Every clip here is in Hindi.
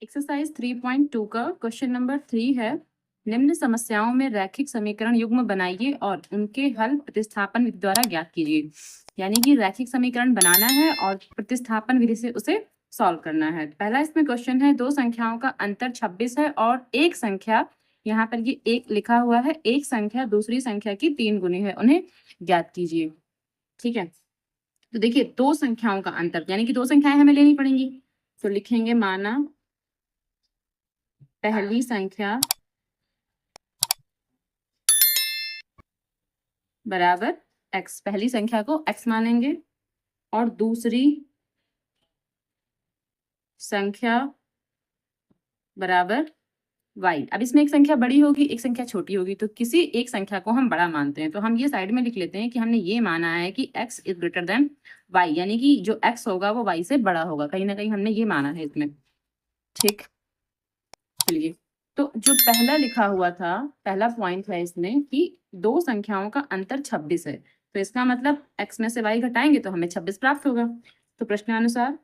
एक्सरसाइज 3.2 का क्वेश्चन नंबर 3 है। निम्न समस्याओं में रैखिक समीकरण युग्म बनाइए और उनके हल प्रतिस्थापन विधि द्वारा ज्ञात कीजिए। यानी कि रैखिक समीकरण बनाना है और प्रतिस्थापन विधि से उसे सॉल्व करना है। पहला इसमें क्वेश्चन है, दो संख्याओं का अंतर 26 है और एक संख्या, यहाँ पर ये एक लिखा हुआ है, एक संख्या दूसरी संख्या की 3 गुनी है, उन्हें ज्ञात कीजिए। ठीक है, तो देखिए दो संख्याओं का अंतर यानी कि दो संख्याएं हमें लेनी पड़ेंगी। तो लिखेंगे माना पहली संख्या बराबर x, पहली संख्या को x मानेंगे और दूसरी संख्या बराबर y। अब इसमें एक संख्या बड़ी होगी, एक संख्या छोटी होगी, तो किसी एक संख्या को हम बड़ा मानते हैं। तो हम ये साइड में लिख लेते हैं कि हमने ये माना है कि x is greater than y, यानी कि जो x होगा वो y से बड़ा होगा। कहीं ना कहीं हमने ये माना है इसमें। ठीक, चलिए, तो जो पहला लिखा हुआ था, पहला पॉइंट है इसमें कि दो संख्याओं का अंतर 26 है, तो इसका मतलब x में से y घटाएंगे तो हमें 26 प्राप्त होगा। तो प्रश्नानुसार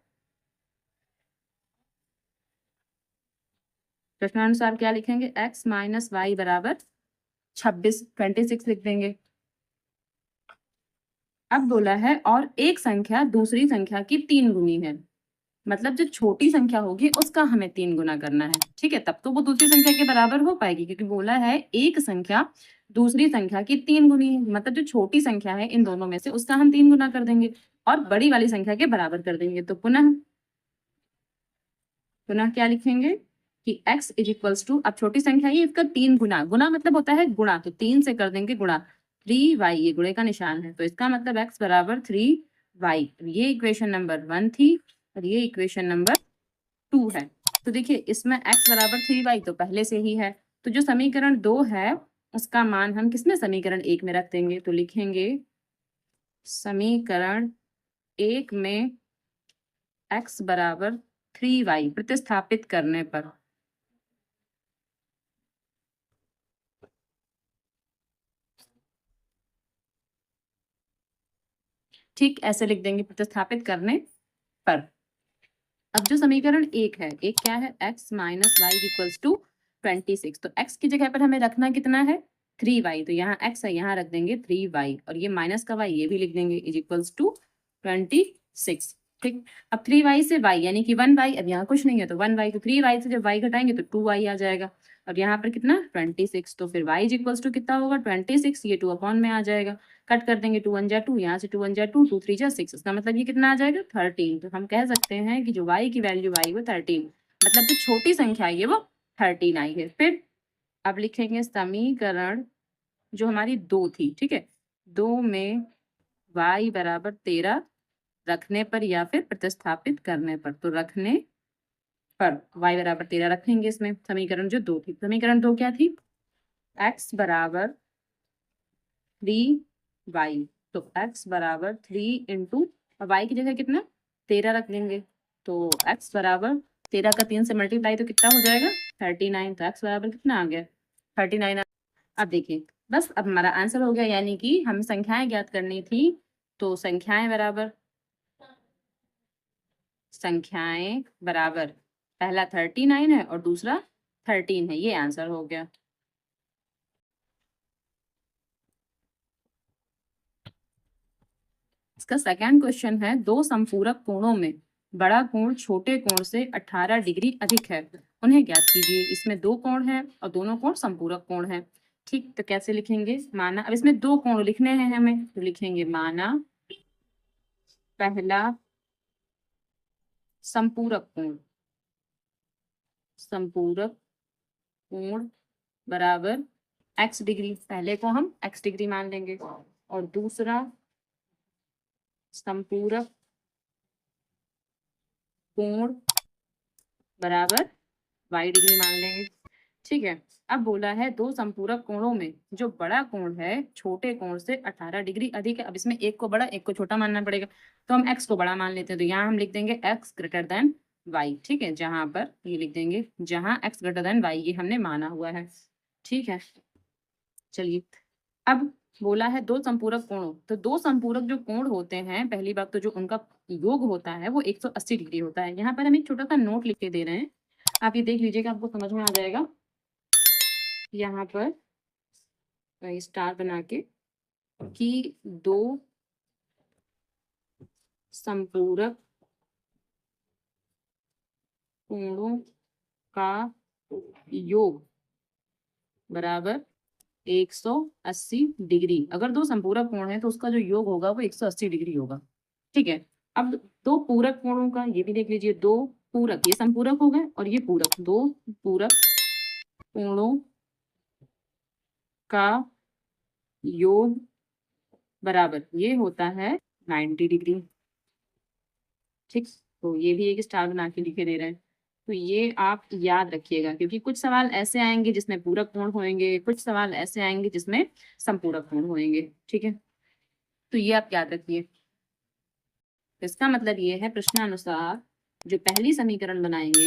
क्या लिखेंगे, x माइनस वाई बराबर 26, 26 लिख देंगे। अब बोला है और एक संख्या दूसरी संख्या की 3 गुनी है, मतलब जो छोटी संख्या होगी उसका हमें 3 गुना करना है। ठीक है, तब तो वो दूसरी संख्या के बराबर हो पाएगी, क्योंकि बोला है एक संख्या दूसरी संख्या की 3 गुनी है, मतलब जो छोटी संख्या है इन दोनों में से उसका हम 3 गुना कर देंगे और बड़ी वाली संख्या के बराबर कर देंगे। तो पुनः क्या लिखेंगे कि x इज इक्वल्स टू, अब छोटी संख्या है इसका 3 गुना, गुना मतलब होता है गुणा, तो 3 से कर देंगे गुणा, 3y, ये गुणे का निशान है, तो इसका मतलब x बराबर 3y। ये इक्वेशन नंबर 1 थी और ये इक्वेशन नंबर 2 है। तो देखिए इसमें x बराबर 3y तो पहले से ही है, तो जो समीकरण 2 है उसका मान हम किसमें, समीकरण 1 में रख देंगे। तो लिखेंगे समीकरण 1 में x बराबर 3y प्रतिस्थापित करने पर, ठीक ऐसे लिख देंगे प्रतिस्थापित करने पर। अब जो समीकरण 1 है, एक क्या है, x minus y equals to 26, तो x की जगह पर हमें रखना कितना है, 3y, तो यहाँ x है, यहाँ रख देंगे 3y और ये माइनस का y ये भी लिख देंगे इज इक्वल्स टू 26। ठीक, अब 3y से y यानी कि 1y, अब यहाँ कुछ नहीं है तो 1y, तो 3y से जब y घटाएंगे तो 2y आ जाएगा और यहाँ पर कितना 26, तो फिर y इज इक्वल्स टू कितना होगा 26, ये 2 अपॉन में आ जाएगा, कट कर देंगे, 2 1 जा 2, यहाँ से 2 1 जा 2, 2 3 जा 6, इसका मतलब ये कितना आ जाएगा 13। तो हम कह सकते हैं कि जो y की वैल्यू आई वो 13, मतलब जो छोटी संख्या है वो 13 आई है। फिर अब लिखेंगे समीकरण जो हमारी 2 थी, ठीक है, 2 में y बराबर 13 रखने पर या फिर प्रतिस्थापित करने पर, तो रखने पर y बराबर 13 रखेंगे इसमें। समीकरण जो 2 थी, समीकरण 2 क्या थी, x बराबर 3y, तो x बराबर 3 इंटू y की जगह कितना 13 रख देंगे, तो x बराबर 13 का 3 से मल्टीप्लाई तो कितना हो जाएगा 39, तो x बराबर कितना आ गया 39। अब देखिए बस अब हमारा आंसर हो गया, यानी कि हमें संख्याएं ज्ञात करनी थी, तो संख्याएं बराबर पहला 39 है और दूसरा 13 है, ये आंसर हो गया। इसका सेकंड क्वेश्चन है, दो संपूरक कोणों में बड़ा कोण छोटे कोण से 18 डिग्री अधिक है, उन्हें ज्ञात कीजिए। इसमें दो कोण है और दोनों कोण संपूरक कोण है। ठीक, तो कैसे लिखेंगे, माना, अब इसमें दो कोण लिखने हैं हमें, तो लिखेंगे माना पहला संपूरक कोण, संपूरक कोण बराबर x डिग्री, पहले को हम x डिग्री मान लेंगे, और दूसरा संपूरक कोण बराबर y डिग्री मान लेंगे। ठीक है, अब बोला है दो संपूरक कोणों में जो बड़ा कोण है छोटे कोण से 18 डिग्री अधिक है। अब इसमें एक को बड़ा एक को छोटा मानना पड़ेगा, तो हम x को बड़ा मान लेते हैं, तो यहाँ हम लिख देंगे x ग्रेटर देन y। ठीक है, जहां पर ये लिख देंगे जहां x ग्रेटर देन y ये हमने माना हुआ है। ठीक है, चलिए, अब बोला है दो संपूरक कोणों, तो दो संपूरक जो कोण होते हैं, पहली बात तो जो उनका योग होता है वो 180 डिग्री होता है। यहाँ पर हम एक छोटा सा नोट लिख के दे रहे हैं, आप ये देख लीजिएगा, आपको समझ में आ जाएगा। यहाँ पर स्टार बना के कि दो संपूरक कोणों का योग बराबर 180 डिग्री। अगर दो संपूरक कोण है तो उसका जो योग होगा वो 180 डिग्री होगा। ठीक है, अब दो पूरक कोणों का, ये भी देख लीजिए, दो पूरक, ये संपूरक हो गए और ये पूरक, दो पूरक कोणों का योग बराबर ये होता है 90 डिग्री। ठीक, तो ये भी एक स्टार बना के लिखे दे रहे हैं। तो ये आप याद रखिएगा, क्योंकि कुछ सवाल ऐसे आएंगे जिसमें पूरक कोण होंगे, कुछ सवाल ऐसे आएंगे जिसमें संपूरक कोण होंगे। ठीक है, तो ये आप याद रखिए। इसका मतलब ये है, प्रश्नानुसार जो पहली समीकरण बनाएंगे,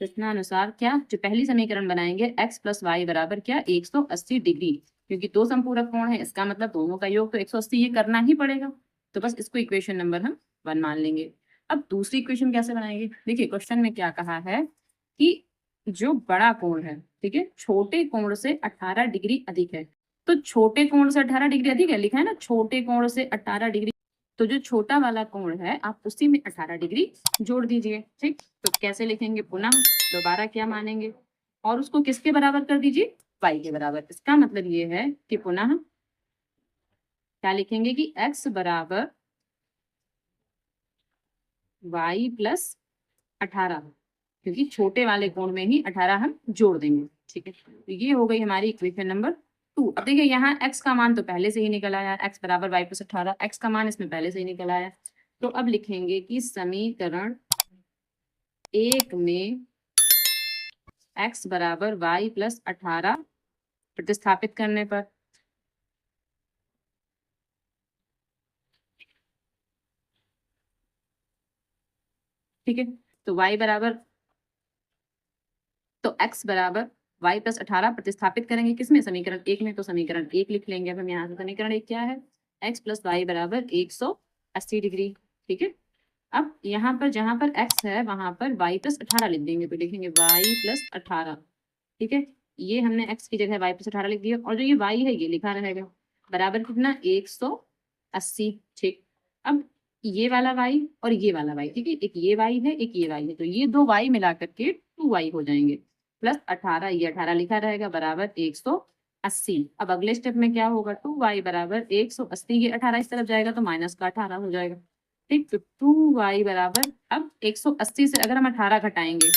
प्रश्नानुसार क्या, जो पहली समीकरण बनाएंगे x प्लस वाई बराबर क्या, 180 डिग्री। क्योंकि दो संपूरक कोण है, इसका मतलब दोनों का योग तो 180 ये करना ही पड़ेगा। तो बस इसको इक्वेशन नंबर हम 1 मान लेंगे। अब दूसरी इक्वेशन कैसे बनाएंगे? देखिए क्वेश्चन में क्या कहा है कि जो बड़ा कोण है, ठीक है, छोटे कोण से 18 डिग्री अधिक है। तो छोटे कोण से 18 डिग्री अधिक है, लिखा है ना, छोटे कोण से 18 डिग्री। तो जो छोटा वाला कोण है आप उसी में 18 डिग्री जोड़ दीजिए। ठीक, तो कैसे लिखेंगे, पुनः दोबारा क्या मानेंगे और उसको किसके बराबर कर दीजिए, y के बराबर। इसका मतलब ये है कि पुनः क्या लिखेंगे कि x बराबर y प्लस 18, क्योंकि छोटे वाले कोण में ही 18 हम जोड़ देंगे। ठीक है, तो ये हो गई हमारी इक्वेशन नंबर 2। अब देखिए यहाँ x का मान तो पहले से ही निकल आया, x बराबर y प्लस 18, x का मान इसमें पहले से ही निकल आया। तो अब लिखेंगे कि समीकरण 1 में x बराबर y प्लस 18 प्रतिस्थापित करने पर, ठीक है, तो y बराबर, तो x बराबर y प्लस 18 प्रतिस्थापित करेंगे किसमें, समीकरण 1 में। तो समीकरण 1 लिख लेंगे अब हम यहाँ से। समीकरण 1 क्या है, x प्लस वाई बराबर 180 डिग्री। ठीक है, अब यहाँ पर जहाँ पर x है वहां पर y प्लस 18 लिख देंगे। तो लिखेंगे y प्लस 18। ठीक है, ये हमने x की जगह y प्लस 18 लिख दिया, और जो ये y है ये लिखा रहेगा बराबर कितना, 180। ठीक, अब ये वाला y और ये वाला y, ठीक है, एक ये y है एक ये y है, तो ये दो y मिला करके 2y हो जाएंगे, प्लस 18, ये 18 लिखा रहेगा बराबर 180। अब अगले स्टेप में क्या होगा, 2y बराबर 180, ये 18 इस तरफ जाएगा तो माइनस का 18 हो जाएगा। ठीक, तो 2y बराबर, अब 180 से अगर हम 18 घटाएंगे,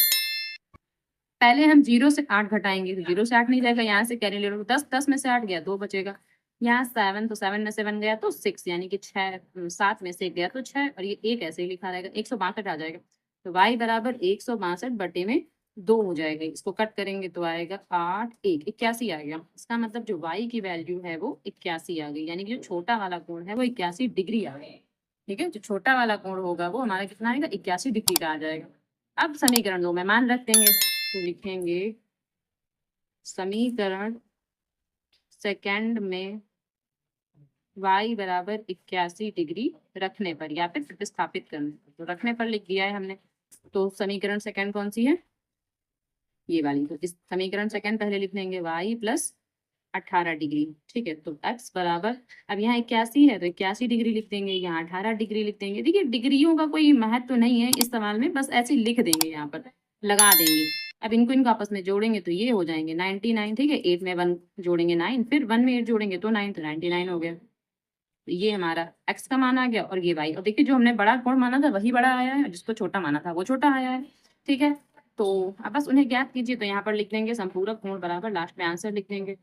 पहले हम 0 से 8 घटाएंगे, तो 0 से 8 नहीं जाएगा, यहाँ से कैरी ले लो, 10, 10 में से 8 गया 2 बचेगा, यहाँ 7, तो 7 में से 1 गया तो 6, यानी कि 6, 7 में से 1 गया तो 6, और ये 1 ऐसे ही लिखा रहेगा, 162 आ जाएगा। तो y बराबर 162 बटे में 2 हो जाएगा, इसको कट करेंगे तो आएगा 8, 1, 81 आ गया। इसका मतलब जो y की वैल्यू है वो 81 आ गई, यानी कि जो छोटा वाला कोण है वो 81 डिग्री आ गया। ठीक है, जो छोटा वाला कोण होगा वो हमारा कितना आएगा, 81 डिग्री का आ जाएगा। अब समीकरण 2 में मान रख देंगे, तो लिखेंगे समीकरण सेकंड में y बराबर 81 डिग्री रखने पर या फिर प्रतिस्थापित करने पर, तो रखने पर लिख दिया है हमने। तो समीकरण सेकंड कौन सी है, ये वाली। तो इस समीकरण सेकंड पहले लिख देंगे y प्लस 18 डिग्री। ठीक है, तो x बराबर, अब यहाँ 81 है तो 81 डिग्री लिख देंगे, यहाँ 18 डिग्री लिख देंगे। देखिए डिग्रियों का कोई महत्व तो नहीं है इस सवाल में, बस ऐसे लिख देंगे, यहाँ पर लगा देंगे। अब इनको आपस में जोड़ेंगे तो ये हो जाएंगे 99। ठीक है, 8 में 1 जोड़ेंगे 9, फिर 1 में 8 जोड़ेंगे तो 9, तो 99 हो गया। तो ये हमारा x का मान आ गया, और ये y, और देखिए जो हमने बड़ा कोण माना था वही बड़ा आया है, जिसको छोटा माना था वो छोटा आया है। ठीक है, तो अब बस उन्हें ज्ञात कीजिए, तो यहाँ पर लिख देंगे संपूरक कोण बराबर, लास्ट में आंसर लिख देंगे।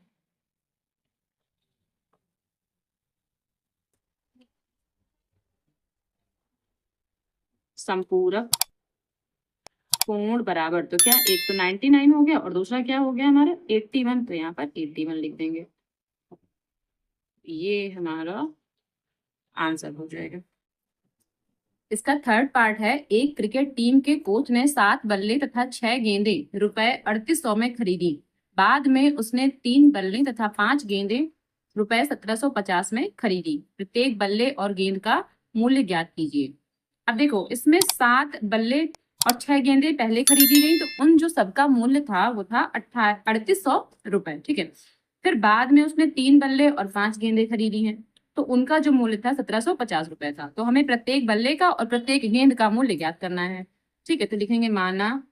संपूरक कोण बराबर, तो क्या, एक तो 99 हो गया और दूसरा क्या हो गया हमारा 81, तो यहाँ पर 81 लिख देंगे, ये हमारा आंसर हो जाएगा। इसका थर्ड पार्ट है, एक क्रिकेट टीम के कोच ने 7 बल्ले तथा 6 गेंदे रुपए 3800 में खरीदी। बाद में उसने 3 बल्ले तथा 5 गेंदे रुपए 1750 में खरीदी। प्रत्येक बल्ले और गेंद का मूल्य ज्ञात कीजिए। अब देखो इसमें 7 बल्ले और 6 गेंदें पहले खरीदी गई, तो उन जो सबका मूल्य था वो था 3800 रुपए। ठीक है। फिर बाद में उसने 3 बल्ले और 5 गेंदें खरीदी हैं, तो उनका जो मूल्य था 1750 रुपए था। तो हमें प्रत्येक बल्ले का और प्रत्येक गेंद का मूल्य ज्ञात करना है। ठीक है, तो लिखेंगे माना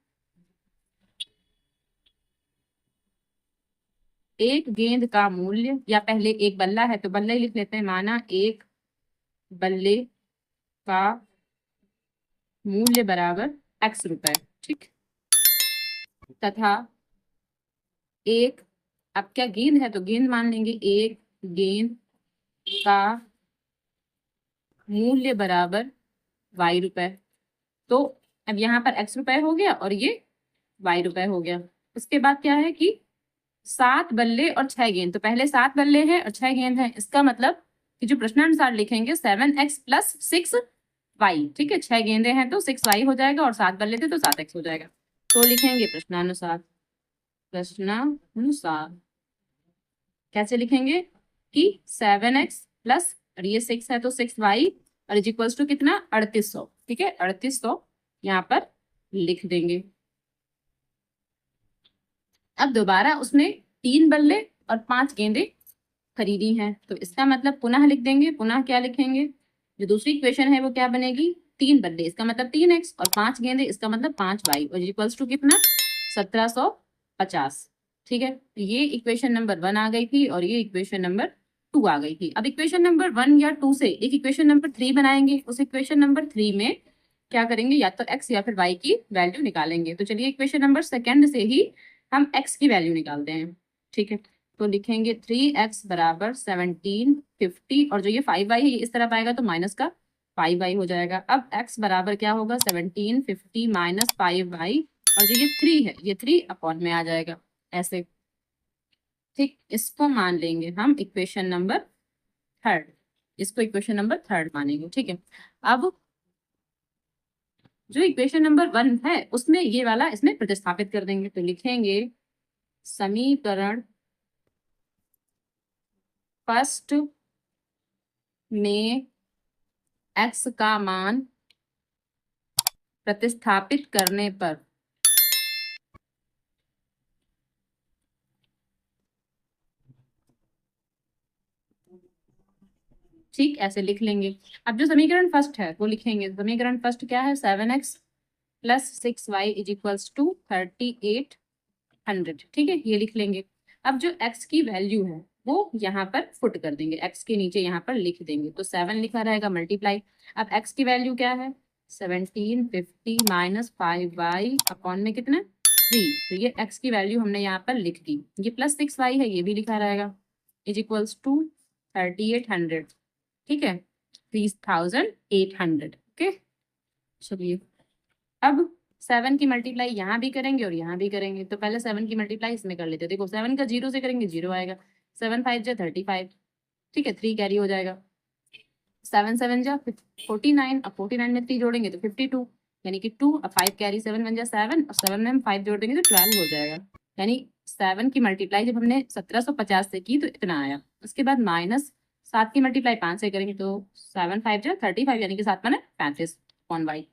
एक गेंद का मूल्य, या पहले एक बल्ला है तो बल्ला ही लिख लेते हैं, माना एक बल्ले का मूल्य बराबर x रुपए। ठीक। तथा एक, अब क्या गेंद है तो गेंद मान लेंगे, एक गेंद का मूल्य बराबर y रुपए। तो अब यहाँ पर x रुपए हो गया और ये y रुपए हो गया। उसके बाद क्या है कि 7 बल्ले और 6 गेंद, तो पहले 7 बल्ले हैं और 6 गेंद हैं, इसका मतलब कि जो प्रश्नानुसार लिखेंगे 7x प्लस 6y। ठीक है, 6 गेंदे हैं तो 6y हो जाएगा और 7 बल्ले थे तो 7x हो जाएगा। तो लिखेंगे प्रश्नानुसार, प्रश्नानुसार कैसे लिखेंगे कि 7x प्लस, और ये 6 है तो 6y, और इज इक्वल्स टू कितना 3800। ठीक है, 3800 यहाँ पर लिख देंगे। अब दोबारा उसने 3 बल्ले और 5 गेंदें खरीदी हैं, तो इसका मतलब पुनः लिख देंगे। पुनः क्या लिखेंगे, जो दूसरी इक्वेशन है वो क्या बनेगी, 3 बल्ले इसका मतलब 3x और 5 गेंदे इसका मतलब 5y, और इक्वल्स टू कितना 1750। ठीक है, तो ये इक्वेशन नंबर 1 आ गई थी और ये इक्वेशन नंबर 2 आ गई थी। अब इक्वेशन नंबर 1 या 2 से एक इक्वेशन नंबर 3 बनाएंगे। उस इक्वेशन नंबर 3 में क्या करेंगे, या तो x या फिर y की वैल्यू निकालेंगे। तो चलिए इक्वेशन नंबर सेकंड से ही हम x की वैल्यू निकालते हैं। ठीक है, तो लिखेंगे 3x बराबर 1750, और जो ये 5y है ये इस तरफ आएगा तो माइनस का 5y हो जाएगा। अब x बराबर क्या होगा, 1750 माइनस 5y, और जो ये 3 है ये 3 अपॉन में आ जाएगा ऐसे। ठीक, इसको मान लेंगे हम इक्वेशन नंबर थर्ड, इसको इक्वेशन नंबर थर्ड मानेंगे। ठीक है, अब जो इक्वेशन नंबर 1 है उसमें ये वाला इसमें प्रतिस्थापित कर देंगे। तो लिखेंगे समीकरण फर्स्ट में x का मान प्रतिस्थापित करने पर ठीक ऐसे लिख लेंगे। अब जो समीकरण फर्स्ट है वो लिखेंगे, समीकरण फर्स्ट क्या है, 7x plus 6y is equals to 3800। ठीक है, ये लिख लेंगे। अब जो x की वैल्यू है वो यहाँ पर फुट कर देंगे, x के नीचे यहाँ पर लिख देंगे, तो 7 लिखा रहेगा मल्टीप्लाई। अब x की वैल्यू क्या है, 1750 माइनस 5y अपॉन में कितना 3, तो ये x की वैल्यू हमने यहाँ पर लिख दी। ये प्लस 6y है ये भी लिखा रहेगा, इज इक्वल्स टू 3800। ठीक है, 3800। ओके, चलिए अब 7 की मल्टीप्लाई यहाँ भी करेंगे और यहाँ भी करेंगे। तो पहले 7 की मल्टीप्लाई इसमें कर लेते हैं। देखो 7 का 0 से करेंगे 0 आएगा, 7 5 जा 35। ठीक है, 3 कैरी हो जाएगा, 7 7 जा 49, अब 49 में 3 जोड़ेंगे तो 52, यानी कि 2, अब 5 कैरी, 7 1 जा 7, और 7 में हम 5 जोड़ देंगे तो 12 हो जाएगा। यानी 7 की मल्टीप्लाई जब हमने 1750 से की तो इतना आया। उसके बाद माइनस 7 की मल्टीप्लाई 5 से करेंगे तो 7 5 जा 35, यानी कि 7 माने 35 ऑन वाई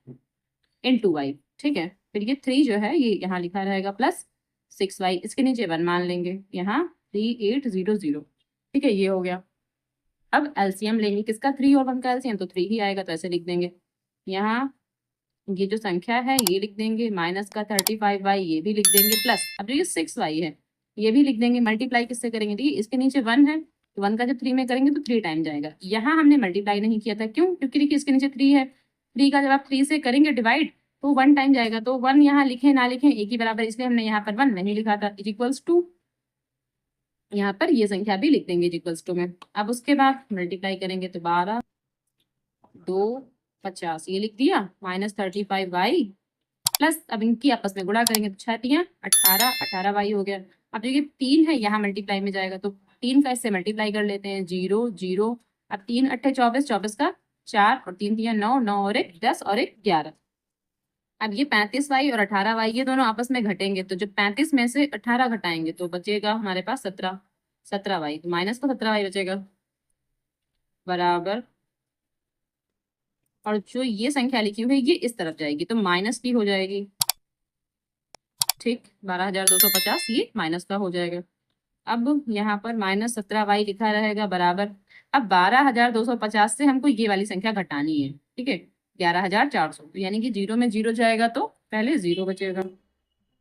इंटू वाई। ठीक है, फिर ये 3 जो है ये यहाँ लिखा रहेगा प्लस 6y, इसके नीचे 1 मान लेंगे, यहाँ 3800। ठीक है, ये हो गया। अब एलसीएम लेंगे किसका, 3 और 1 का एलसीएम, तो 3 ही आएगा, तो ऐसे लिख देंगे। यहाँ ये जो संख्या है ये लिख देंगे, माइनस का 35y ये भी लिख देंगे, प्लस अब ये 6y है ये भी लिख देंगे। मल्टीप्लाई किससे करेंगे, देखिए इसके नीचे 1 है तो 1 का जब 3 में करेंगे तो 3 टाइम जाएगा। यहाँ हमने मल्टीप्लाई नहीं किया था, क्यों, क्योंकि देखिए इसके नीचे 3 है, 3 का जब आप 3 से करेंगे डिवाइड तो 1 टाइम जाएगा, तो 1 यहाँ लिखे ना लिखे एक ही बराबर, इसलिए हमने यहाँ पर 1 नहीं लिखा था। इज इक्वल्स टू यहाँ पर ये संख्या भी लिख देंगे इज इक्वल्स टू में। अब उसके बाद मल्टीप्लाई करेंगे तो 12 2 50 ये लिख दिया, माइनस 35y प्लस, अब इनकी आपस में गुणा करेंगे तो 6 3 18 18y हो गया। अब देखिए 3 है यहाँ मल्टीप्लाई में जाएगा तो 3 का इससे मल्टीप्लाई कर लेते हैं, 0 0, अब 3 8 24, 24 का 4 और 3 3 9, 9 और 1 10 और 1 11। अब ये 35y और 18y ये दोनों आपस में घटेंगे, तो जब 35 में से 18 घटाएंगे तो बचेगा हमारे पास 17y, तो माइनस का 17y बचेगा बराबर और जो ये संख्या लिखी हुई है ये इस तरफ जाएगी तो माइनस की हो जाएगी। ठीक, 12,250 ये माइनस का हो जाएगा। अब यहाँ पर -17y लिखा रहेगा बराबर। अब 12,250 से हमको ये वाली संख्या घटानी है, ठीक है, 11,400। तो यानी कि 0 में 0 जाएगा तो पहले 0 बचेगा,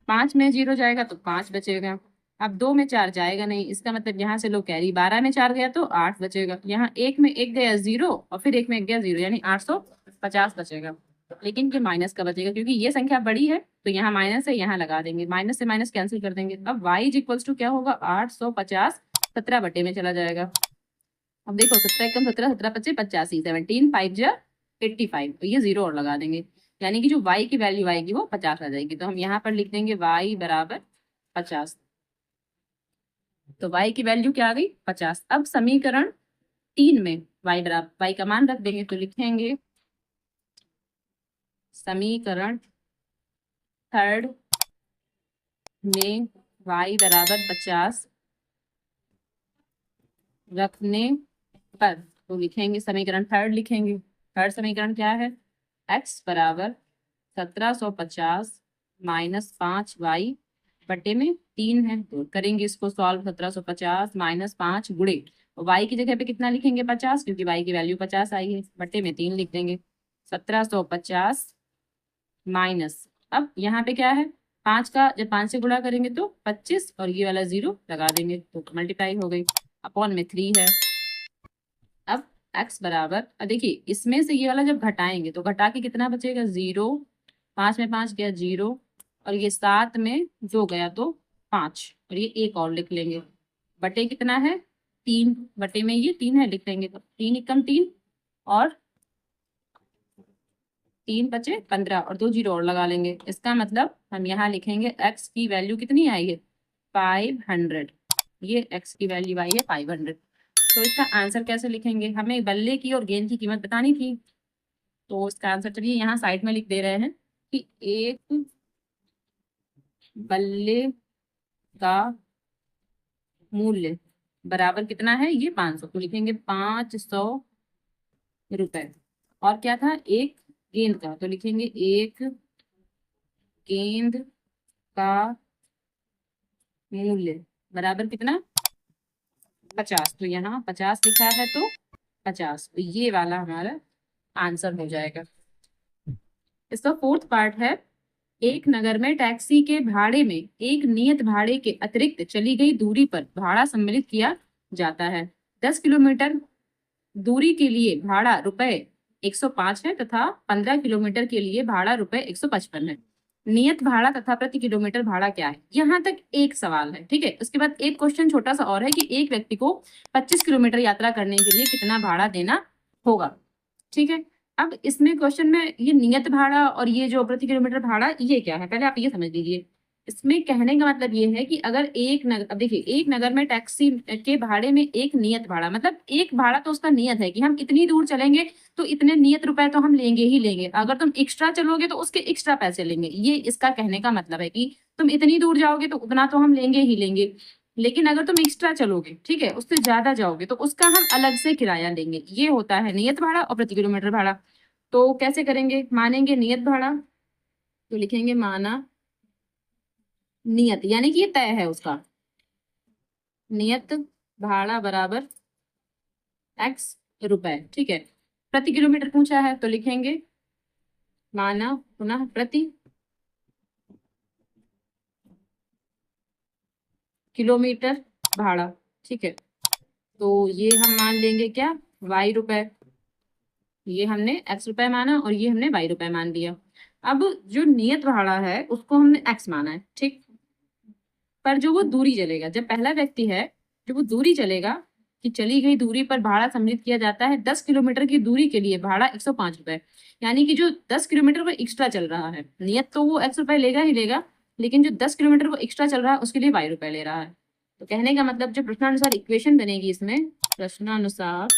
5 में 0 जाएगा तो 5 बचेगा। अब 2 में 4 जाएगा नहीं, इसका मतलब यहाँ से लो कैरी, 12 में 4 गया तो 8 बचेगा। यहाँ 1 में 1 गया 0 और फिर 1 में 1 गया 0, यानी 850 बचेगा। लेकिन ये माइनस का बचेगा क्योंकि ये संख्या बड़ी है तो यहाँ माइनस है, यहाँ लगा देंगे, माइनस से माइनस कैंसिल कर देंगे। अब y इज इक्वल्स टू क्या होगा, 850 17 बटे में चला जाएगा। अब देखो 17 एकम 17, 17 पच्चे 85, 17 5 जा 85, तो ये 0 और लगा देंगे, यानी कि जो y की वैल्यू आएगी वो 50 आ जाएगी। तो हम यहाँ पर लिख देंगे y बराबर 50। तो y की वैल्यू क्या आ गई, 50। अब समीकरण 3 में y बराबर y का मान रख देंगे तो लिखेंगे समीकरण 3 में y बराबर 50 रखने पर, तो लिखेंगे समीकरण 3 लिखेंगे। 3 समीकरण क्या है, x बराबर 1750 माइनस 5y बटे में 3 है। तो करेंगे इसको सॉल्व, 1750 माइनस 5 गुणे y की जगह पे कितना लिखेंगे 50, क्योंकि y की वैल्यू 50 आई है, बटे में 3 लिख देंगे। 1750 माइनस, अब यहाँ पे क्या है 5 का जब 5 से गुणा करेंगे तो 25 और ये वाला 0 लगा देंगे तो मल्टीप्लाई हो गई, अपॉन में 3 है। अब x बराबर, देखिए इसमें से ये वाला जब घटाएंगे तो घटा के कितना बचेगा 0, 5 में 5 गया 0 और ये 7 में 2 गया तो 5 और ये एक और लिख लेंगे, बटे कितना है 3, बटे में ये 3 है लिख लेंगे, तो 3 एकम 3 और 3 बचे 15 और 2 0 और लगा लेंगे। इसका मतलब हम यहाँ लिखेंगे x की वैल्यू कितनी आई है 500, ये x की वैल्यू आई है 500। तो इसका आंसर कैसे लिखेंगे, हमें बल्ले की और गेंद की कीमत बतानी थी, तो इसका आंसर चलिए यहाँ साइड में लिख दे रहे हैं कि एक बल्ले का मूल्य बराबर कितना है, ये 500, तो लिखेंगे 500 रुपए। और क्या था, एक गेंद का, तो लिखेंगे एक गेंद का मूल्य बराबर कितना 50, तो यहाँ 50 लिखा है तो 50, तो ये वाला हमारा आंसर हो जाएगा। इसका 4th पार्ट है, एक नगर में टैक्सी के भाड़े में एक नियत भाड़े के अतिरिक्त चली गई दूरी पर भाड़ा सम्मिलित किया जाता है। 10 किलोमीटर दूरी के लिए भाड़ा रुपए 105 है तथा 15 किलोमीटर के लिए भाड़ा रुपए 155 है। नियत भाड़ा तथा प्रति किलोमीटर भाड़ा क्या है, यहाँ तक एक सवाल है, ठीक है। उसके बाद एक क्वेश्चन छोटा सा और है कि एक व्यक्ति को 25 किलोमीटर यात्रा करने के लिए कितना भाड़ा देना होगा, ठीक है। अब इसमें क्वेश्चन में ये नियत भाड़ा और ये जो प्रति किलोमीटर भाड़ा ये क्या है, पहले आप ये समझ लीजिए। इसमें कहने का मतलब ये है कि अगर एक नगर, अब देखिए एक नगर में टैक्सी के भाड़े में एक नियत भाड़ा, मतलब एक भाड़ा तो उसका नियत है कि हम इतनी दूर चलेंगे तो इतने नियत रुपए तो हम लेंगे ही लेंगे, अगर तुम एक्स्ट्रा चलोगे तो उसके एक्स्ट्रा पैसे लेंगे, ये इसका कहने का मतलब है कि तुम इतनी दूर जाओगे तो उतना तो हम लेंगे ही लेंगे, लेकिन अगर तुम एक्स्ट्रा चलोगे, ठीक है, उससे ज्यादा जाओगे तो उसका हम अलग से किराया लेंगे। ये होता है नियत भाड़ा और प्रति किलोमीटर भाड़ा। तो कैसे करेंगे, मानेंगे नियत भाड़ा तो लिखेंगे माना नियत, यानी कि ये तय है उसका, नियत भाड़ा बराबर x रुपए, ठीक है। प्रति किलोमीटर पूछा है तो लिखेंगे माना पुनः प्रति किलोमीटर भाड़ा, ठीक है। तो ये हम मान लेंगे क्या y रुपए, ये हमने x रुपए माना और ये हमने y रुपए मान लिया। अब जो नियत भाड़ा है उसको हमने x माना है, ठीक, पर जो वो दूरी चलेगा, जब पहला व्यक्ति है जो वो दूरी चलेगा कि चली गई दूरी पर भाड़ा सम्मिलित किया जाता है, 10 किलोमीटर की दूरी के लिए भाड़ा 105 रुपए, यानी कि जो 10 किलोमीटर वो एक्स्ट्रा चल रहा है, नियत तो वो x रुपए लेगा ही लेगा, लेकिन जो 10 किलोमीटर वो एक्स्ट्रा चल रहा है उसके लिए y रुपए ले रहा है। तो कहने का मतलब जो प्रश्नानुसार इक्वेशन बनेगी इसमें, प्रश्नानुसार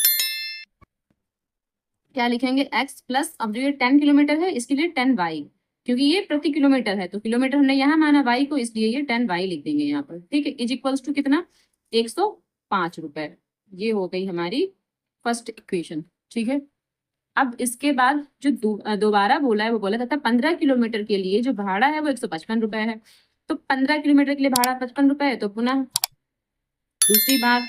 क्या लिखेंगे x प्लस, अब जो ये 10 किलोमीटर है इसके लिए 10y, क्योंकि ये प्रति किलोमीटर है तो किलोमीटर हमने यहाँ माना y को, इसलिए ये 10y लिख देंगे यहाँ पर, ठीक है, इज इक्वल्स टू कितना 105 रुपए। ये हो गई हमारी फर्स्ट इक्वेशन, ठीक है। अब इसके बाद जो दोबारा बोला है वो बोला था 15 किलोमीटर के लिए जो भाड़ा है वो 155 रुपए है। तो 15 किलोमीटर के लिए भाड़ा 55 रुपए है। तो पुनः दूसरी बात,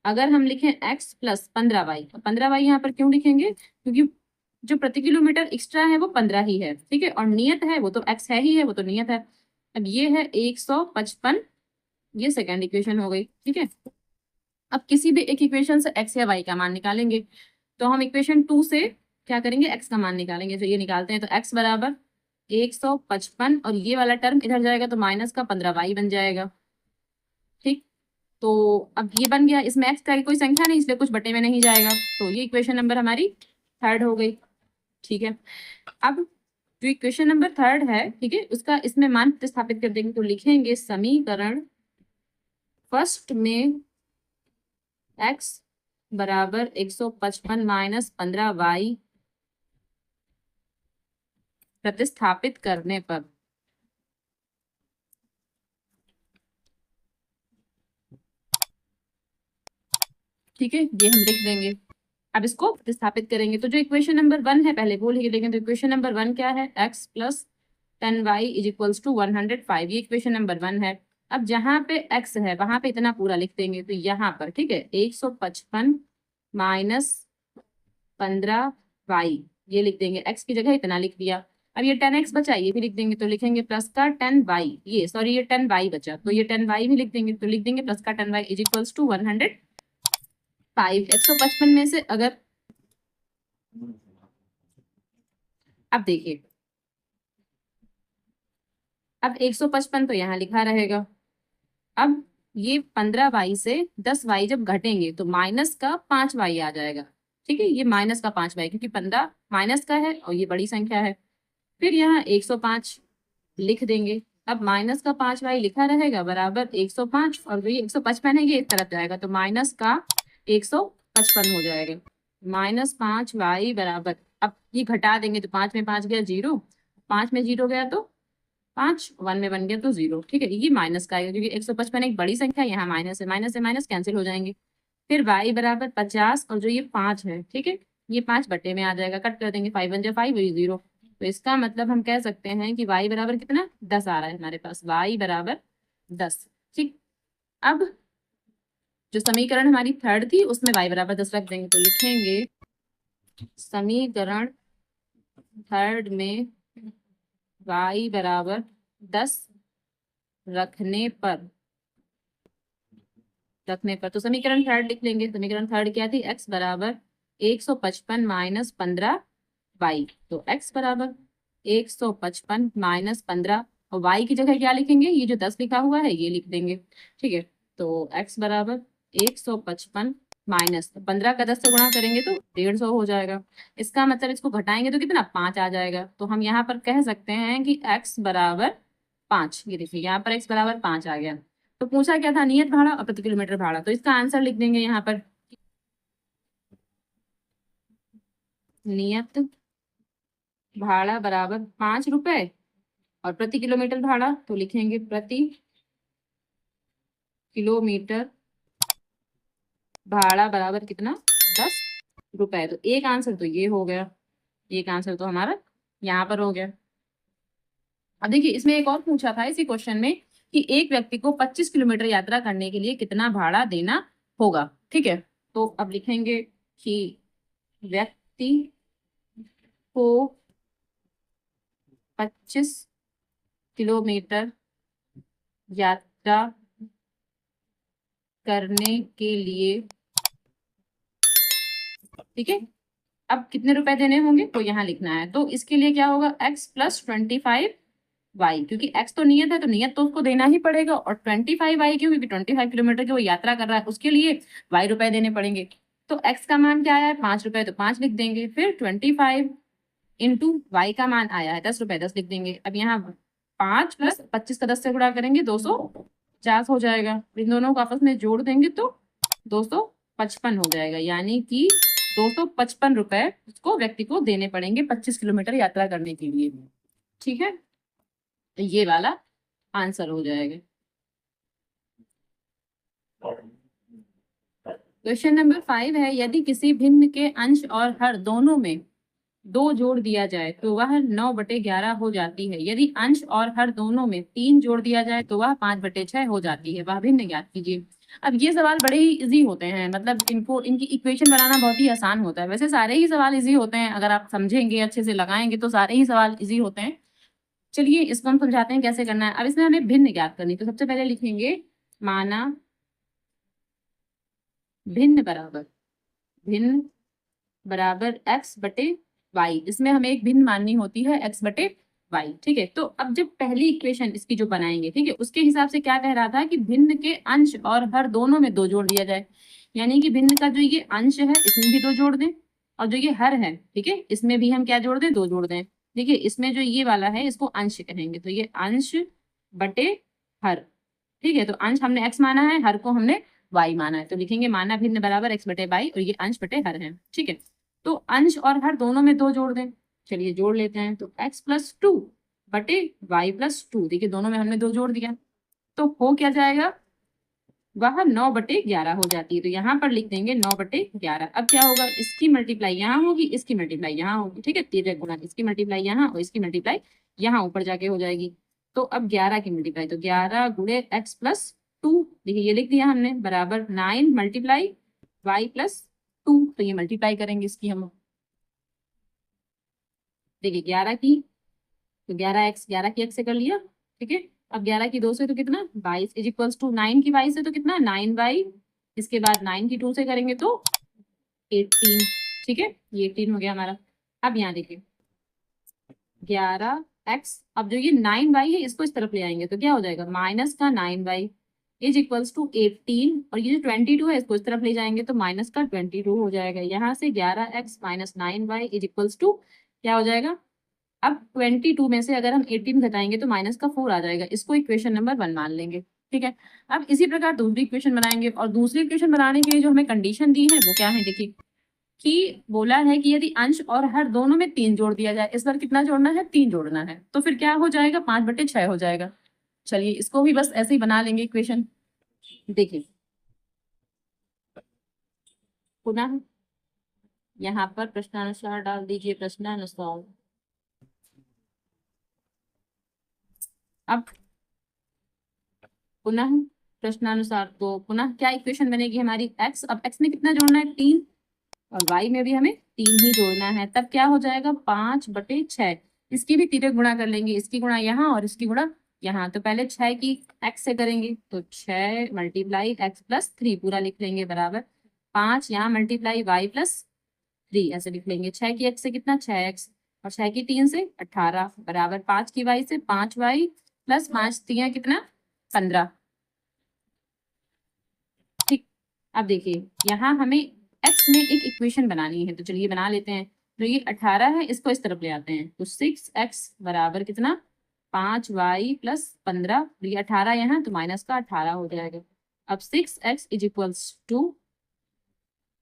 अगर हम लिखें x प्लस 15y, तो 15y यहाँ पर क्यों लिखेंगे, क्योंकि जो प्रति किलोमीटर एक्स्ट्रा है वो 15 ही है, ठीक है, और नियत है वो तो x है ही है, वो तो नियत है। अब ये है 155, ये सेकेंड इक्वेशन हो गई, ठीक है। अब किसी भी एक इक्वेशन से x या y का मान निकालेंगे, तो हम इक्वेशन 2 से क्या करेंगे, x का मान निकालेंगे। तो ये निकालते हैं, तो x बराबर 155 और ये वाला टर्म इधर जाएगा तो माइनस का 15y बन जाएगा, ठीक। तो अब ये बन गया, इसमें x का कोई संख्या नहीं इसलिए कुछ बटे में नहीं जाएगा, तो ये इक्वेशन नंबर हमारी थर्ड हो गई, ठीक है। अब जो इक्वेशन नंबर थर्ड है, ठीक है, उसका इसमें मान प्रतिस्थापित कर देंगे, तो लिखेंगे समीकरण फर्स्ट में x बराबर 155 माइनस 15y प्रतिस्थापित करने पर, ठीक है, ये हम लिख देंगे। अब इसको प्रतिस्थापित करेंगे, तो जो इक्वेशन नंबर 1 है पहले वो लिख लेंगे। तो इक्वेशन नंबर 1 क्या है, x plus 10y is equals to 105, ये इक्वेशन नंबर 1 है। अब जहां पे x है वहां पे इतना पूरा लिख देंगे, तो यहाँ पर, ठीक है, 155 माइनस 15y ये लिख देंगे, x की जगह इतना लिख दिया। अब ये 10x बचा, ये भी लिख देंगे, तो लिखेंगे प्लस का 10y, ये सॉरी ये 10y बचा, तो ये 10y भी लिख देंगे, तो लिख देंगे प्लस का 10y इज इक्वल्स टू 105। 155 में से अगर, अब देखिए, अब 155 तो यहाँ लिखा रहेगा। अब ये 15y से 10y जब घटेंगे तो माइनस का 5y आ जाएगा, ठीक है, ये माइनस का 5y, क्योंकि 15 माइनस का है और ये बड़ी संख्या है। फिर यहाँ 105 लिख देंगे। अब माइनस का 5y लिखा रहेगा बराबर 105, और जो ये 155 है ये इस तरफ जाएगा, तो माइनस का 155 हो जाएगा, माइनस 5y बराबर, अब ये घटा देंगे तो 5 में 5 गया 0, 5 में 0 गया तो 5, 1 में 1 गया तो 0, ठीक है, ये माइनस का आएगा क्योंकि 155 एक बड़ी संख्या है, यहाँ माइनस है, माइनस से माइनस कैंसिल हो जाएंगे। फिर y बराबर 50, और जो ये 5 है, ठीक है, ये 5 बटे में आ जाएगा, कट कर देंगे, 5 1 जा 5 वही 0। तो इसका मतलब हम कह सकते हैं कि y बराबर कितना 10 आ रहा है हमारे पास, y बराबर 10, ठीक। अब जो समीकरण हमारी थर्ड थी उसमें y बराबर 10 रख देंगे, तो लिखेंगे समीकरण थर्ड में y बराबर 10 रखने पर, तो समीकरण थर्ड लिख लेंगे। समीकरण थर्ड क्या थी, x बराबर 155 माइनस 15y, तो x बराबर 155 माइनस 15, और y की जगह क्या लिखेंगे, ये जो 10 लिखा हुआ है ये लिख देंगे, ठीक है। तो x बराबर 155 माइनस 15 का 10 से गुणा करेंगे तो 150 हो जाएगा। इसका मतलब इसको घटाएंगे तो कितना 5 आ जाएगा, तो हम यहाँ पर कह सकते हैं कि x बराबर 5, ये देखिए यहाँ पर x बराबर 5 आ गया। तो पूछा क्या था, नियत भाड़ा और प्रति किलोमीटर भाड़ा, तो इसका आंसर लिख देंगे यहाँ पर, नियत भाड़ा बराबर 5 रुपए और प्रति किलोमीटर भाड़ा तो लिखेंगे प्रति किलोमीटर भाड़ा बराबर कितना 10 रुपए। तो एक आंसर तो ये हो गया, एक आंसर तो हमारा यहाँ पर हो गया। अब देखिए इसमें एक और पूछा था इसी क्वेश्चन में कि एक व्यक्ति को 25 किलोमीटर यात्रा करने के लिए कितना भाड़ा देना होगा, ठीक है। तो अब लिखेंगे कि व्यक्ति को 25 किलोमीटर यात्रा करने के लिए, ठीक है, अब कितने रुपए देने होंगे तो यहाँ लिखना है। तो इसके लिए क्या होगा, x प्लस 25y, क्योंकि x तो नियत है तो नियत तो उसको देना ही पड़ेगा, और 25y क्यों, क्योंकि 25 किलोमीटर की वो यात्रा कर रहा है उसके लिए y रुपए देने पड़ेंगे। तो x का मान क्या आया है 5 रुपए, तो 5 लिख देंगे। फिर 25 इंटू y का मान आया है 10 रुपए, 10 लिख देंगे। अब यहाँ 5 प्लस 25 का 10 से गुणा करेंगे 250 हो जाएगा, इन दोनों को आपस में जोड़ देंगे तो 255 हो जाएगा, यानी कि 255 रुपए उसको व्यक्ति को देने पड़ेंगे 25 किलोमीटर यात्रा करने के लिए, ठीक है। तो ये वाला आंसर हो जाएगा। क्वेश्चन नंबर 5 है, यदि किसी भिन्न के अंश और हर दोनों में 2 जोड़ दिया जाए तो वह 9/11 हो जाती है। यदि अंश और हर दोनों में 3 जोड़ दिया जाए तो वह 5/6 हो जाती है। वह भिन्न ज्ञात कीजिए। अब ये सवाल बड़े ही इजी होते हैं, मतलब इनकी इक्वेशन बनाना बहुत ही आसान होता है। वैसे सारे ही सवाल इजी होते हैं, अगर आप समझेंगे अच्छे से लगाएंगे तो सारे ही सवाल इजी होते हैं। चलिए इसको हम समझाते हैं कैसे करना है। अब इसमें हमें भिन्न ज्ञात करनी, तो सबसे पहले लिखेंगे माना भिन्न बराबर x/y। इसमें हमें एक भिन्न माननी होती है x/y। ठीक है, तो अब जब पहली इक्वेशन इसकी जो बनाएंगे, ठीक है, उसके हिसाब से क्या कह रहा था कि भिन्न के अंश और हर दोनों में 2 जोड़ दिया जाए। यानी कि भिन्न का जो ये अंश है इसमें भी 2 जोड़ दें, और जो ये हर है, ठीक है, इसमें भी हम क्या जोड़ दें, 2 जोड़ दें। देखिए इसमें जो ये वाला है इसको अंश कहेंगे, तो ये अंश बटे हर। ठीक है, तो अंश हमने x माना है, हर को हमने y माना है, तो लिखेंगे माना भिन्न बराबर x/y, और ये अंश बटे हर है। ठीक है, तो अंश और हर दोनों में 2 जोड़ दें। चलिए जोड़ लेते हैं, तो x+2 बटे y+2। देखिए दोनों में हमने 2 जोड़ दिया, तो हो क्या जाएगा, वह 9/11 हो जाती है। तो यहाँ पर लिख देंगे 9/11। अब क्या होगा, इसकी मल्टीप्लाई यहाँ होगी, इसकी मल्टीप्लाई यहाँ होगी। ठीक है, 3 गुना इसकी मल्टीप्लाई यहाँ और इसकी मल्टीप्लाई यहाँ ऊपर जाके हो जाएगी। तो अब 11 की मल्टीप्लाई, तो 11 गुणे x+2, देखिए ये लिख दिया हमने, बराबर 9 मल्टीप्लाई y+2। तो ये मल्टीप्लाई करेंगे इसकी हम, देखिए 11 की, तो 11 की x से कर लिया। ठीक है, अब 11 की 2 से तो कितना 22 इज इक्वल्स टू 9 की y से तो कितना 9y, इसके बाद 9 की 2 से करेंगे तो 18। ठीक है, ये 18 हो गया हमारा। अब यहाँ देखिए 11x, अब जो ये 9y है इसको इस तरफ ले आएंगे तो क्या हो जाएगा, माइनस का 9y इज इक्वल्स टू 18, और ये जो 22 है इसको इस तरफ ले जाएंगे तो माइनस का 22 हो जाएगा। यहाँ से 11x minus 9y is equals to क्या हो जाएगा, अब 22 में से अगर हम 18 घटाएंगे तो माइनस का 4 आ जाएगा। इसको इक्वेशन नंबर 1 मान लेंगे। ठीक है, अब इसी प्रकार दूसरी इक्वेशन बनाएंगे, और दूसरी इक्वेशन बनाने के लिए जो हमें कंडीशन दी है वो क्या है, देखिए कि बोला है कि यदि अंश और हर दोनों में 3 जोड़ दिया जाए। इस बार कितना जोड़ना है, 3 जोड़ना है, तो फिर क्या हो जाएगा, 5/6 हो जाएगा। चलिए इसको भी बस ऐसे ही बना लेंगे इक्वेशन। देखिए पुनः यहाँ पर प्रश्नानुसार डाल दीजिए, प्रश्नानुसार। अब पुनः प्रश्नानुसार, तो पुनः क्या इक्वेशन बनेगी हमारी, x, अब x में कितना जोड़ना है, 3, और y में भी हमें 3 ही जोड़ना है। तब क्या हो जाएगा, 5/6। इसकी भी तिरक गुणा कर लेंगे, इसकी गुणा यहाँ और इसकी गुणा यहाँ। तो पहले 6 की x से करेंगे तो 6 मल्टीप्लाई x+3 पूरा लिख लेंगे, बराबर 5 यहाँ मल्टीप्लाई y+3 ऐसे लिख लेंगे। 6 की x से कितना 6x, और 6 की 3 से 18, बराबर 5 की y से 5y प्लस 5 3 कितना 15। ठीक, अब देखिए यहाँ हमें x में एक इक्वेशन बनानी है, तो चलिए बना लेते हैं। तो ये 18 है, इसको इस तरफ ले आते हैं, तो 6x बराबर कितना 5y प्लस 15, ये 18 यहाँ तो माइनस का 18 हो जाएगा। अब 6x is equals to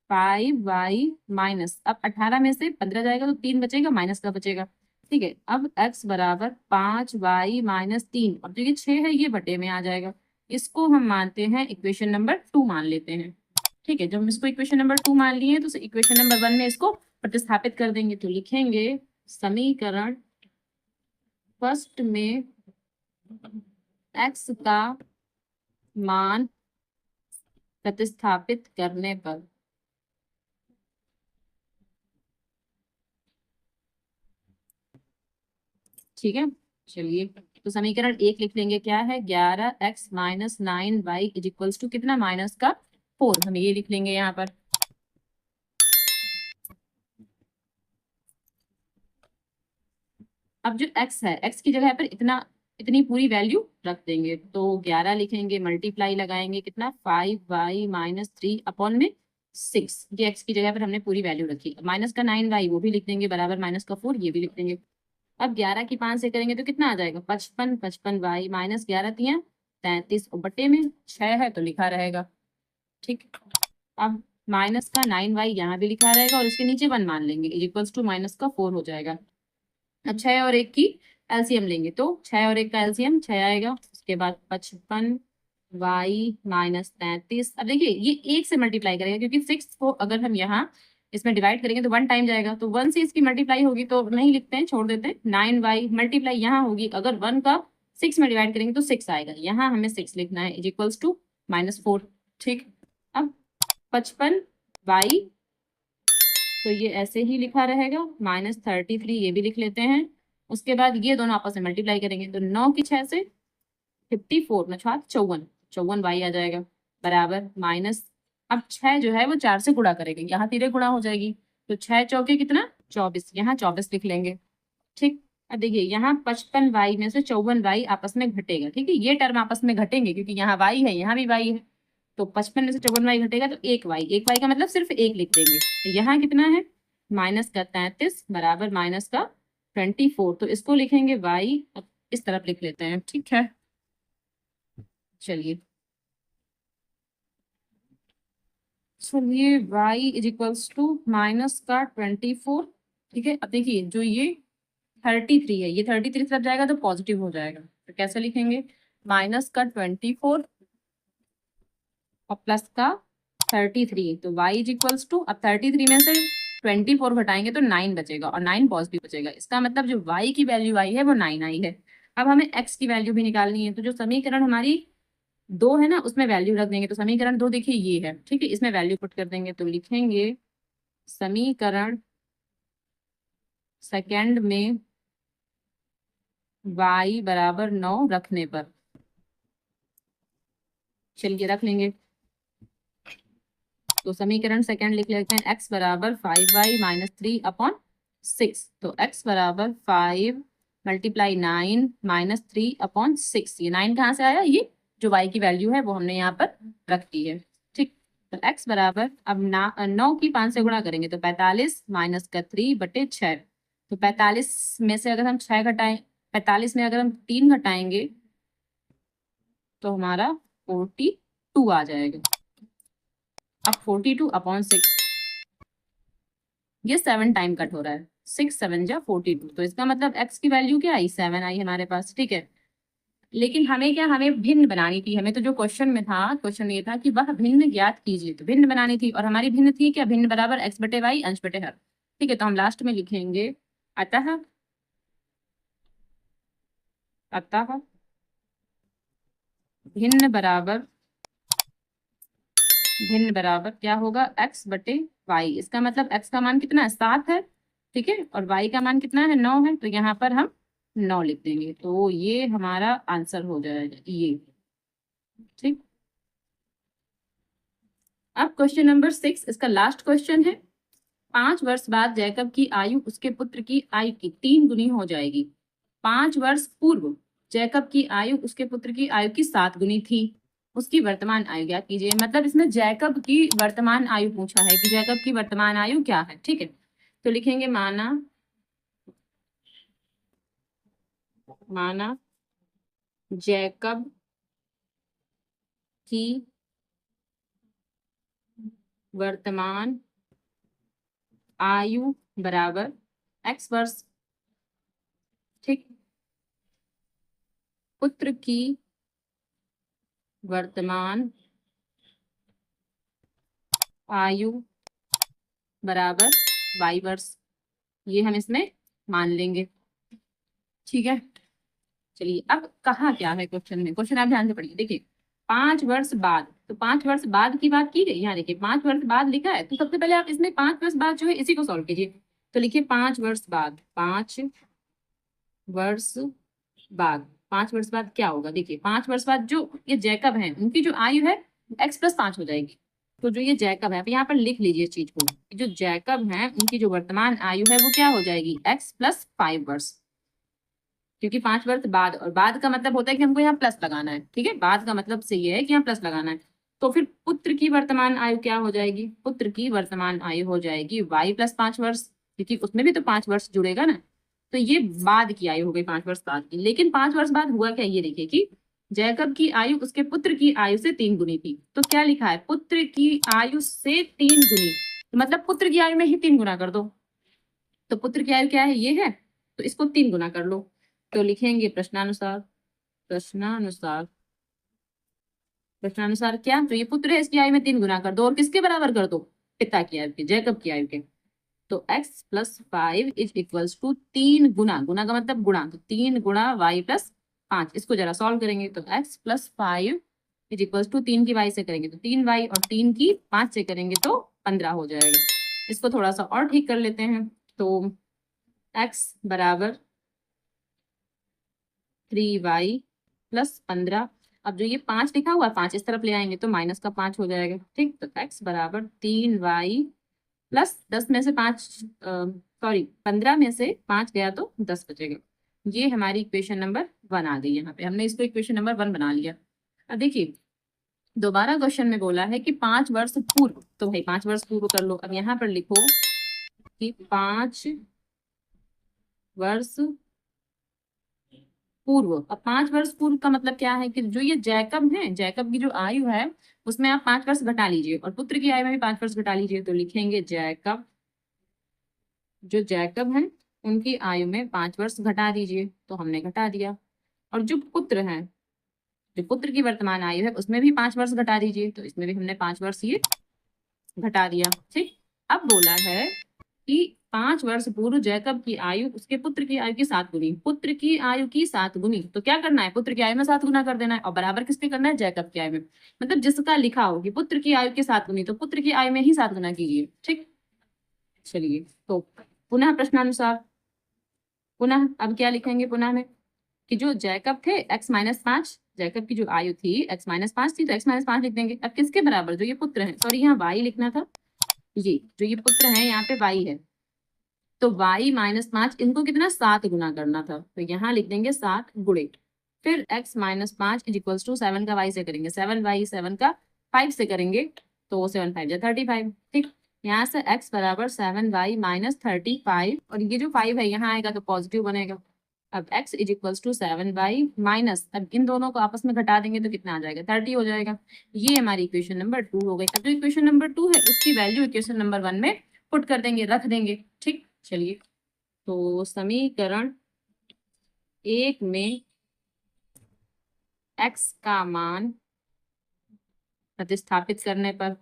5y minus, अब 18 में से 15 जाएगा तो 3 बचेगा, माइनस का बचेगा। ठीक है, अब x बराबर 5y माइनस 3, अब जो ये 6 है ये बटे में आ जाएगा। इसको हम मानते हैं इक्वेशन नंबर 2 मान लेते हैं। ठीक है, जब हम इसको इक्वेशन नंबर 2 मान लिए तो इक्वेशन नंबर 1 में इसको प्रतिस्थापित कर देंगे, तो लिखेंगे समीकरण फर्स्ट में x का मान प्रतिस्थापित करने पर ठीक है। चलिए तो समीकरण 1 लिख लेंगे, क्या है 11x minus 9y is equals to कितना माइनस का 4, हम ये लिख लेंगे यहाँ पर। अब जो x है, x की जगह पर इतनी पूरी वैल्यू रख देंगे, तो 11 लिखेंगे, मल्टीप्लाई लगाएंगे कितना 5y माइनस 3 अपॉन में 6, ये x की जगह पर हमने पूरी वैल्यू रखी। माइनस का 9y वो भी लिख देंगे, बराबर माइनस का 4 ये भी लिख देंगे। अब 11 की 5 से करेंगे तो कितना आ जाएगा 55, 55y माइनस 11 तियां 33, और बटे में 6 है तो लिखा रहेगा। ठीक, अब माइनस का 9y यहाँ भी लिखा रहेगा, और उसके नीचे 1 मान लेंगे, इक्वल्स टू माइनस का 4 हो जाएगा। अब 6 और 1 की एलसीएम लेंगे, तो 6 और 1 का एलसीएम 6 आएगा, उसके बाद 55y माइनस 33। अब देखिए ये 1 से मल्टीप्लाई करेगा, क्योंकि 6 को अगर हम यहाँ इसमें डिवाइड करेंगे तो 1 टाइम जाएगा, तो 1 से इसकी मल्टीप्लाई होगी तो नहीं लिखते हैं, छोड़ देते हैं। 9y मल्टीप्लाई यहाँ होगी, अगर 1 का 6 में डिवाइड करेंगे तो 6 आएगा, यहाँ हमें 6 लिखना है, इज इक्वल्स टू -4। ठीक, अब 55y, तो ये ऐसे ही लिखा रहेगा, -33 ये भी लिख लेते हैं। उसके बाद ये दोनों आपस में मल्टीप्लाई करेंगे तो 9 की 6 से 54 न 54, 54y आ जाएगा, बराबर माइनस, अब 6 जो है वो 4 से गुणा करेंगे, यहाँ तिरे गुणा हो जाएगी, तो 6 चौके कितना 24, यहाँ 24 लिख लेंगे। ठीक, अब देखिए यहाँ 55y में से 54y आपस में घटेगा। ठीक है, ये टर्म आपस में घटेंगे क्योंकि यहाँ y है, यहाँ भी y है, तो 55 में से 54y घटेगा तो 1y का मतलब सिर्फ 1 लिख देंगे। तो यहाँ कितना है -33 बराबर -24, तो इसको लिखेंगे y, अब इस तरफ लिख लेते हैं। ठीक है, चलिए y इज इक्वल्स टू -24। ठीक है, अब देखिए जो ये 33 है, ये 33 तरफ जाएगा तो पॉजिटिव हो जाएगा, तो कैसे लिखेंगे -24 और +33, तो y इज इक्वल्स टू, अब 33 में से 24 घटाएंगे तो 9 बचेगा और 9 पॉजिटिव बचेगा, इसका मतलब जो y की वैल्यू आई है वो 9 आई है। अब हमें x की वैल्यू भी निकालनी है, तो जो समीकरण हमारी 2 है ना उसमें वैल्यू रख देंगे, तो समीकरण 2 देखिए ये है। ठीक है, इसमें वैल्यू पुट कर देंगे, तो लिखेंगे समीकरण सेकंड में y बराबर 9 रखने पर, चलिए रख लेंगे, तो समीकरण सेकंड लिख लेते हैं x बराबर 5y - 3/6, तो x बराबर 5 × 9 - 3/6, ये 9 कहाँ से आया, ये जो y की वैल्यू है वो हमने यहाँ पर रख दी है। ठीक, तो x बराबर, अब 9 की 5 से गुणा करेंगे तो 45 - 3/6, तो 45 में से अगर हम 6 घटाएं, 45 में अगर हम 3 घटाएंगे तो हमारा 42 आ जाएगा। अब 42/6, ये 7 टाइम कट हो रहा है, 6 7 जा 42, तो इसका मतलब x की वैल्यू क्या आई 7 आई हमारे पास। ठीक है, लेकिन हमें क्या, हमें भिन्न बनानी थी, हमें तो जो क्वेश्चन में था, क्वेश्चन ये था कि वह भिन्न ज्ञात कीजिए, तो भिन्न बनानी थी, और हमारी भिन्न थी क्या, भिन्न बराबर x/y अंश बटे हर। ठीक है, तो हम लास्ट में लिखेंगे अतः भिन्न बराबर क्या होगा x/y, इसका मतलब x का मान कितना है 7 है। ठीक है, और y का मान कितना है 9 है, तो यहाँ पर हम 9 लिख देंगे, तो ये हमारा आंसर हो जाएगा ये। ठीक, अब क्वेश्चन नंबर 6, इसका लास्ट क्वेश्चन है। 5 वर्ष बाद जैकब की आयु उसके पुत्र की आयु की 3 गुनी हो जाएगी। 5 वर्ष पूर्व जैकब की आयु उसके पुत्र की आयु की 7 गुनी थी, उसकी वर्तमान आयु ज्ञात कीजिए। मतलब इसमें जैकब की वर्तमान आयु पूछा है कि जैकब की वर्तमान आयु क्या है। ठीक है, तो लिखेंगे माना जैकब की वर्तमान आयु बराबर x वर्ष। ठीक, पुत्र की वर्तमान आयु बराबर y वर्ष, ये हम इसमें मान लेंगे। ठीक है, चलिए अब कहा क्या है क्वेश्चन में, क्वेश्चन आप ध्यान से पढ़िए। देखिए 5 वर्ष बाद, तो 5 वर्ष बाद की बात की गई, यहाँ देखिए 5 वर्ष बाद लिखा है, तो सबसे पहले आप इसमें 5 वर्ष बाद जो है इसी को सॉल्व कीजिए। तो लिखिए 5 वर्ष बाद, 5 वर्ष बाद, 5 वर्ष बाद क्या होगा, देखिए 5 वर्ष बाद जो ये जैकब है उनकी जो आयु है x+5 हो जाएगी। तो जो ये जैकब है, यहाँ पर लिख लीजिए इस चीज को, जो जैकब है उनकी जो वर्तमान आयु है वो क्या हो जाएगी x+5 वर्ष, क्योंकि 5 वर्ष बाद, और बाद का मतलब होता है कि हमको यहाँ प्लस लगाना है। ठीक है, बाद का मतलब से ये है कि यहाँ प्लस लगाना है। तो फिर पुत्र की वर्तमान आयु क्या हो जाएगी, पुत्र की वर्तमान आयु हो जाएगी y+5 वर्ष, क्योंकि उसमें भी तो 5 वर्ष जुड़ेगा ना। तो ये बाद की आयु हो गई 5 वर्ष बाद की। लेकिन 5 वर्ष बाद हुआ क्या, ये देखिए कि जैकब की आयु उसके पुत्र की आयु से 3 गुनी थी। तो क्या लिखा है, पुत्र की आयु से 3 गुनी, तो मतलब पुत्र की आयु में ही 3 गुना कर दो। तो पुत्र की आयु क्या है, ये है, तो इसको 3 गुना कर लो। तो लिखेंगे प्रश्नानुसार क्या, तो ये पुत्र है, इसकी आयु में 3 गुना कर दो, और किसके बराबर कर दो, पिता की आयु के, जैकब की आयु के। तो x plus 5 is equals to 3 गुना, गुना का मतलब गुणा, तो 3 गुणा y प्लस 5। इसको जरा सॉल्व करेंगे तो x plus 5 is equals to 3 की y से करेंगे तो 3y और 3 की 5 से करेंगे तो 15 हो जाएगा। इसको थोड़ा सा और ठीक कर लेते हैं। तो x बराबर 3y प्लस 15। अब जो ये 5 लिखा हुआ है 5 इस तरफ ले आएंगे तो माइनस का 5 हो जाएगा। ठीक, तो x बराबर 3y प्लस 10 में से 5, सॉरी 15 में से 5 गया तो 10 बचेगा। ये हमारी इक्वेशन नंबर 1 आ गई। यहाँ पे हमने इसको इक्वेशन नंबर 1 बना लिया। अब देखिए दोबारा क्वेश्चन में बोला है कि 5 वर्ष पूर्व, तो भाई 5 वर्ष पूर्व कर लो। अब यहाँ पर लिखो कि 5 वर्ष पूर्व। अब 5 वर्ष पूर्व का मतलब क्या है कि जो ये जैकब है, जैकब की जो आयु है उसमें आप 5 वर्ष घटा लीजिए और पुत्र की आयु में भी 5 वर्ष घटा लीजिए। तो लिखेंगे जैकब, जो जैकब हैं उनकी आयु में 5 वर्ष घटा दीजिए। तो हमने घटा दिया। और जो पुत्र हैं, जो पुत्र की वर्तमान आयु है उसमें भी 5 वर्ष घटा दीजिए। तो इसमें भी हमने 5 वर्ष ये घटा दिया। ठीक, अब बोला है कि 5 वर्ष पूर्व जैकब की आयु उसके पुत्र की आयु की 7 गुनी। पुत्र की आयु की 7 गुनी, तो क्या करना है, पुत्र की आयु में 7 गुना कर देना है और बराबर किसके करना है, जैकब की आयु में। मतलब जिसका लिखा हो कि पुत्र की आयु की 7 गुनी, तो पुत्र की आयु में ही 7 गुना कीजिए। ठीक, चलिए तो पुनः प्रश्नानुसार, पुनः अब क्या लिखेंगे पुनः में कि जो जैकब थे x-5, जैकब की जो आयु थी x-5 थी तो x-5 लिख देंगे। अब किसके बराबर, जो ये पुत्र है, सॉरी यहाँ y लिखना था, ये जो ये पुत्र है यहाँ पे y है, तो y-5 इनको कितना 7 गुना करना था। तो यहाँ लिख देंगे 7 गुणे, फिर x-5 इज इक्वल्स टू 7 का y से करेंगे, 7y 7 का 5 से करेंगे तो 7 5 35। ठीक, यहाँ से x बराबर 7y माइनस 35 और ये जो 5 है यहाँ आएगा तो पॉजिटिव बनेगा। अब x is equals to 7y minus, अब इन दोनों को आपस में घटा देंगे तो कितना आ जाएगा, 30 हो जाएगा। ये हमारी इक्वेशन नंबर 2 हो गई। अब जो इक्वेशन नंबर 2 है उसकी वैल्यू इक्वेशन नंबर 1 में पुट कर देंगे, रख देंगे। ठीक, चलिए तो समीकरण 1 में x का मान प्रतिस्थापित करने पर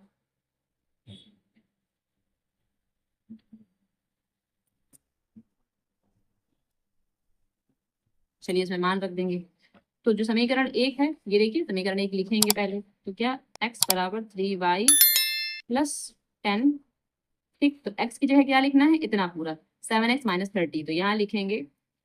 चलिए इसमें मान रख देंगे। तो जो समीकरण 1 है ये देखिए, समीकरण 1 लिखेंगे पहले तो क्या, x बराबर 3y प्लस 10। ठीक, तो x की जगह क्या लिखना है, इतना पूरा 7x माइनस 30, तो यहाँ लिखेंगे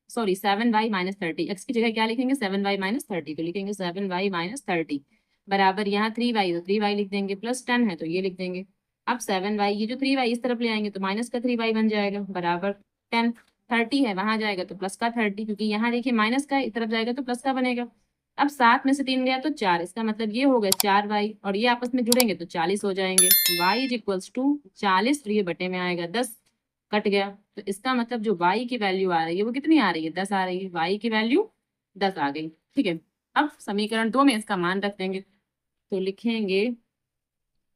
सॉरी 7y माइनस 30। x की जगह क्या लिखेंगे, 7y माइनस 30, तो लिखेंगे 7y माइनस 30 बराबर यहाँ 3y, तो 3y लिख देंगे, प्लस 10 है तो ये लिख देंगे। अब 7y, ये जो 3y इस तरफ ले आएंगे तो माइनस का 3y बन जाएगा बराबर 10। 30 है वहां जाएगा तो प्लस का 30, क्योंकि यहाँ देखिए माइनस का इस तरफ जाएगा तो प्लस का बनेगा। अब 7 में से 3 गया तो 4, इसका मतलब ये हो गया 4y और ये आपस में जुड़ेंगे तो 40 हो जाएंगे। y इज इक्वल्स टू 40, तो ये बटे में आएगा 10, कट गया। तो इसका मतलब जो y की वैल्यू आ रही है वो कितनी आ रही है, 10 आ रही है। y की वैल्यू 10 आ गई। ठीक है, अब समीकरण 2 में इसका मान रख देंगे तो लिखेंगे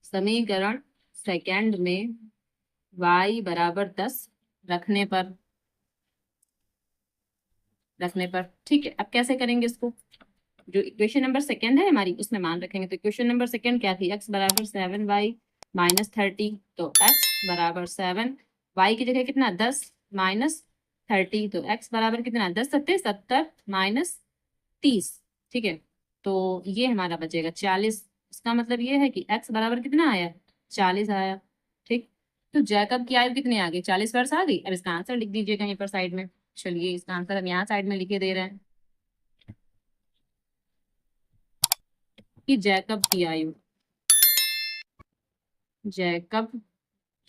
समीकरण सेकंड में y बराबर 10 रखने पर, ठीक है। अब कैसे करेंगे इसको, जो इक्वेशन नंबर सेकंड है हमारी उसमें मान रखेंगे। तो इक्वेशन नंबर सेकंड क्या थी, x बराबर 7y माइनस 30, तो x बराबर 7, y की जगह कितना 10 माइनस 30, तो x बराबर कितना 10 सत्ते 70 माइनस 30। ठीक है, तो ये हमारा बचेगा 40। इसका मतलब ये है कि x बराबर कितना आया, 40 आया। ठीक, तो जैकब की आयु कितनी आ गई, 40 वर्ष आ गई। अब इसका आंसर लिख दीजिएगा यहीं पर साइड में। चलिए इसका आंसर हम यहाँ साइड में लिखे दे रहे हैं कि जैकब की आयु, जैकब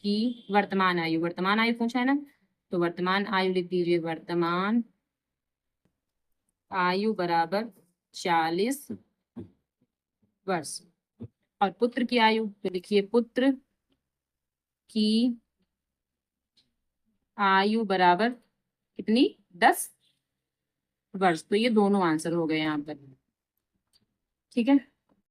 की वर्तमान आयु पूछा है ना, तो वर्तमान आयु लिख दीजिए, वर्तमान आयु बराबर 40 वर्ष। और पुत्र की आयु, तो लिखिए पुत्र की आयु बराबर कितनी, 10 वर्ष। तो ये दोनों आंसर हो गए यहाँ पर। ठीक है,